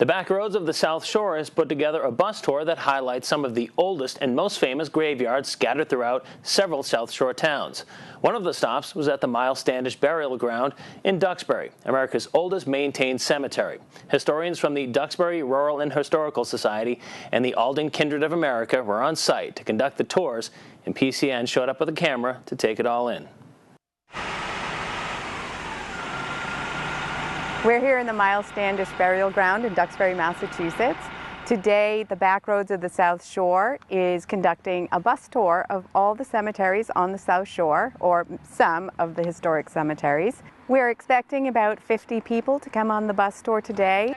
The Back Roads of the South Shore has put together a bus tour that highlights some of the oldest and most famous graveyards scattered throughout several South Shore towns. One of the stops was at the Miles Standish Burial Ground in Duxbury, America's oldest maintained cemetery. Historians from the Duxbury Rural and Historical Society and the Alden Kindred of America were on site to conduct the tours, and PCN showed up with a camera to take it all in. We're here in the Miles Standish Burial Ground in Duxbury, Massachusetts. Today, the Back Roads of the South Shore is conducting a bus tour of all the cemeteries on the South Shore, or some of the historic cemeteries. We're expecting about 50 people to come on the bus tour today.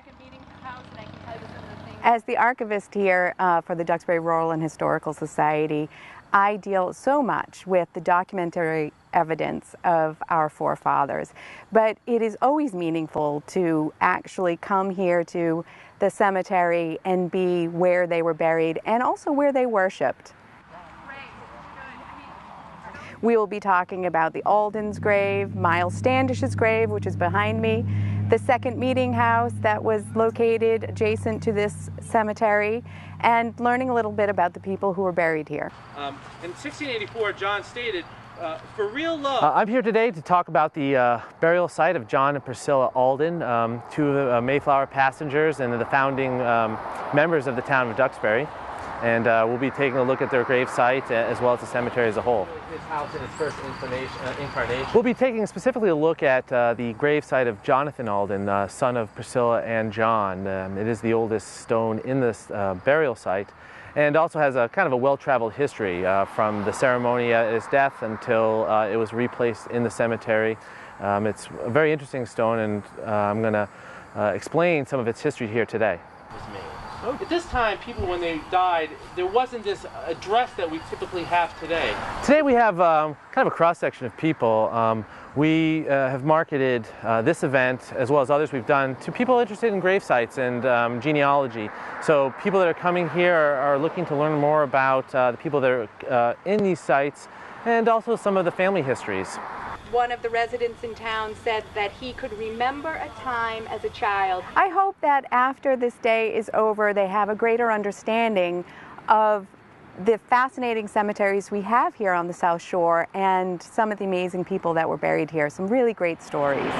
As the archivist here for the Duxbury Rural and Historical Society, I deal so much with the documentary evidence of our forefathers, but it is always meaningful to actually come here to the cemetery and be where they were buried and also where they worshipped. We will be talking about the Alden's grave, Miles Standish's grave, which is behind me, the second meeting house that was located adjacent to this cemetery, and learning a little bit about the people who were buried here. In 1684, John stated, for real love. I'm here today to talk about the burial site of John and Priscilla Alden, two of the Mayflower passengers and the founding members of the town of Duxbury. And we'll be taking a look at their grave site as well as the cemetery as a whole. His house in its first incarnation. We'll be taking specifically a look at the grave site of Jonathan Alden, son of Priscilla and John. It is the oldest stone in this burial site, and also has a kind of a well-traveled history from the ceremony at his death until it was replaced in the cemetery. It's a very interesting stone, and I'm going to explain some of its history here today. At this time, people, when they died, there wasn't this address that we typically have today. Today we have kind of a cross-section of people. We have marketed this event, as well as others we've done, to people interested in grave sites and genealogy. So people that are coming here are looking to learn more about the people that are in these sites, and also some of the family histories. One of the residents in town said that he could remember a time as a child. I hope that after this day is over, they have a greater understanding of the fascinating cemeteries we have here on the South Shore and some of the amazing people that were buried here. Some really great stories.